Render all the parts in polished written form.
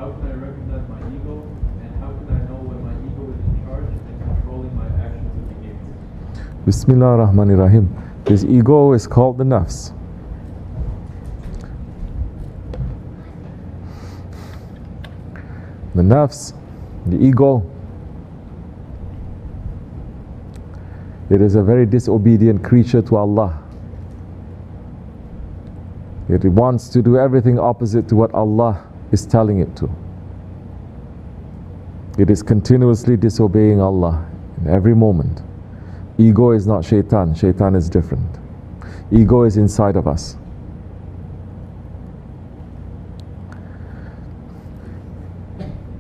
How can I recognize my ego? And how can I know when my ego is in charge and controlling my actions and behaviors? Bismillah ar-Rahman ar-Rahim. This ego is called the nafs. The nafs, the ego, it is a very disobedient creature to Allah. It wants to do everything opposite to what Allah is telling it to. It is continuously disobeying Allah in every moment. Ego is not shaitan. Shaitan is different. Ego is inside of us.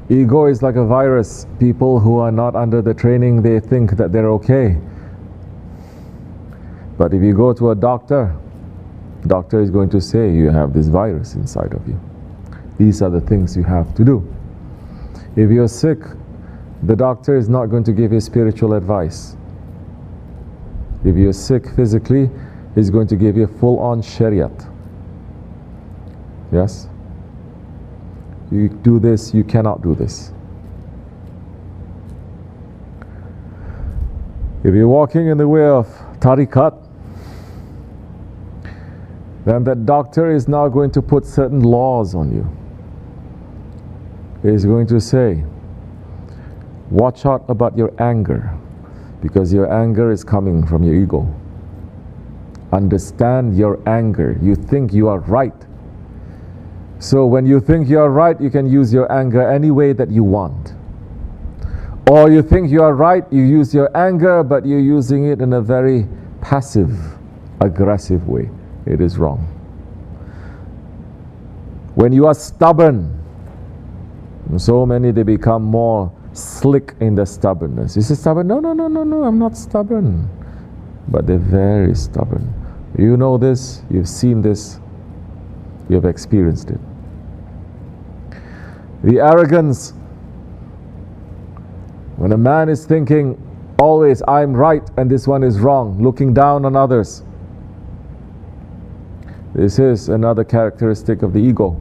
Ego is like a virus. People who are not under the training, they think that they're okay. But if you go to a doctor, the doctor is going to say you have this virus inside of you. These are the things you have to do. If you're sick, the doctor is not going to give you spiritual advice. If you're sick physically, he's going to give you full-on shariat. Yes? You do this, you cannot do this. If you're walking in the way of tariqat, then that doctor is now going to put certain laws on you. He is going to say, watch out about your anger, because your anger is coming from your ego. Understand your anger. You think you are right. So when you think you are right, you can use your anger any way that you want. Or you think you are right, you use your anger, but you're using it in a very passive, aggressive way. It is wrong. When you are stubborn, so many, they become more slick in their stubbornness. You say stubborn? No, I'm not stubborn. But they're very stubborn. You know this, you've seen this, you have experienced it. The arrogance, when a man is thinking always, I'm right and this one is wrong, looking down on others. This is another characteristic of the ego.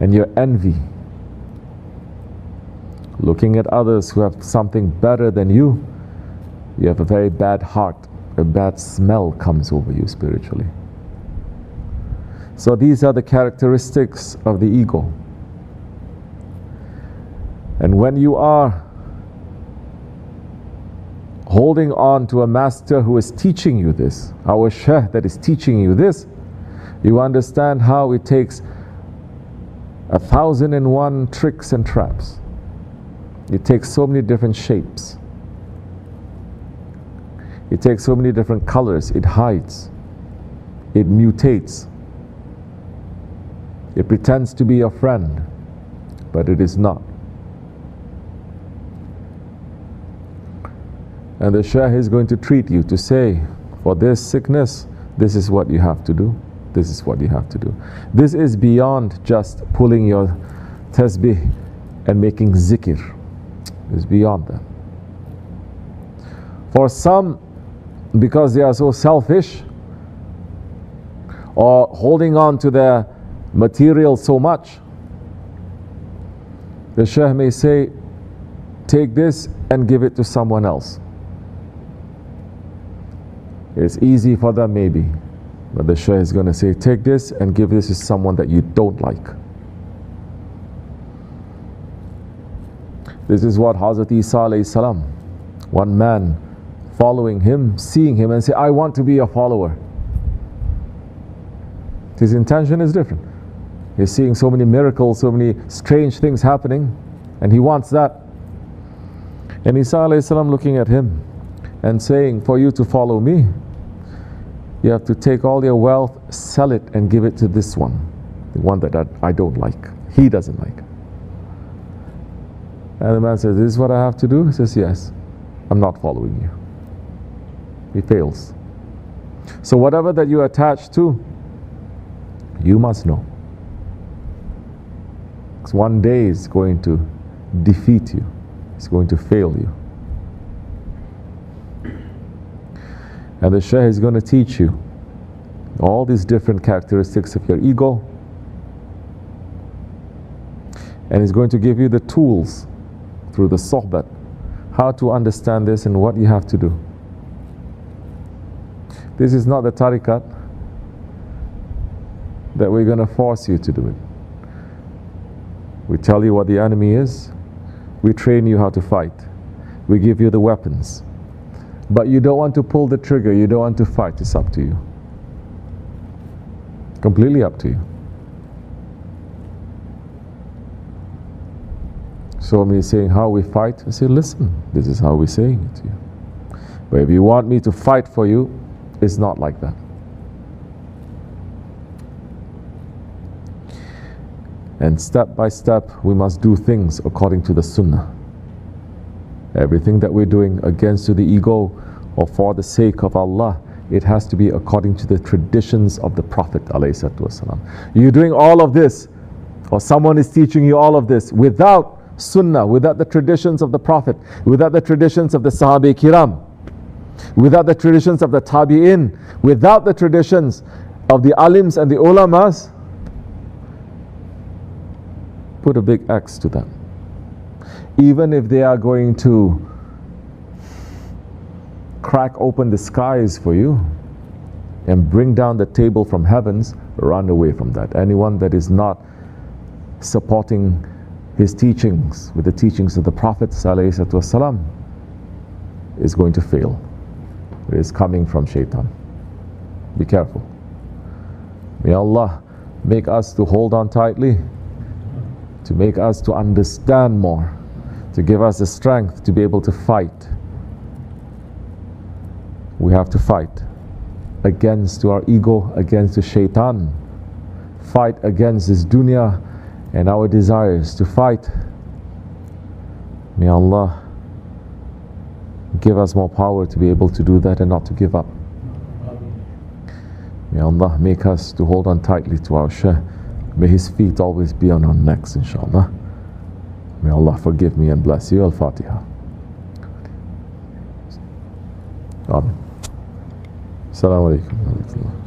And your envy, looking at others who have something better than you, you have a very bad heart, a bad smell comes over you spiritually. So these are the characteristics of the ego. And when you are holding on to a master who is teaching you this, our shaykh that is teaching you this, you understand how it takes 1,001 tricks and traps. It takes so many different shapes. It takes so many different colors. It hides. It mutates. It pretends to be your friend, but it is not. And the shaykh is going to treat you to say, for this sickness, this is what you have to do. This is what you have to do. This is beyond just pulling your tasbih and making zikr. It's beyond that. For some, because they are so selfish or holding on to their material so much, the shaykh may say, take this and give it to someone else. It's easy for them maybe, but the shaykh is going to say, take this and give this to someone that you don't like. This is what Hazrat Isa alayhi salam, one man following him, seeing him and say, I want to be a follower. His intention is different. He's seeing so many miracles, so many strange things happening, and he wants that. And Isa alayhi salam looking at him and saying, for you to follow me, you have to take all your wealth, sell it and give it to this one, the one that I don't like, he doesn't like. And the man says, this is what I have to do? He says, yes, I'm not following you. He fails. So whatever that you attach to, you must know. Because one day is going to defeat you. It's going to fail you. And the shaykh is going to teach you all these different characteristics of your ego. And He's going to give you the tools through the sohbat, how to understand this and what you have to do. This is not the tariqat that we're going to force you to do it. We tell you what the enemy is. We train you how to fight. We give you the weapons. But you don't want to pull the trigger. You don't want to fight. It's up to you. Completely up to you. So when you're saying how we fight, I say, listen, this is how we're saying it to you. But if you want me to fight for you, it's not like that. And step by step, we must do things according to the sunnah. Everything that we're doing against the ego or for the sake of Allah, it has to be according to the traditions of the Prophet ﷺ. You're doing all of this, or someone is teaching you all of this without sunnah, without the traditions of the Prophet, without the traditions of the Sahabi Kiram, without the traditions of the Tabi'in, without the traditions of the alims and the ulamas, put a big X to that. Even if they are going to crack open the skies for you and bring down the table from heavens, run away from that. Anyone that is not supporting his teachings with the teachings of the Prophet ﷺ is going to fail. It is coming from shaitan. Be careful. May Allah make us to hold on tightly, to make us to understand more, to give us the strength to be able to fight. We have to fight against our ego, against the shaitan, fight against this dunya and our desires, to fight. May Allah give us more power to be able to do that and not to give up. May Allah make us to hold on tightly to our Shaykh. May his feet always be on our necks, inshallah. May Allah forgive me and bless you. Al-Fatiha. Amen. Assalamu alaikum.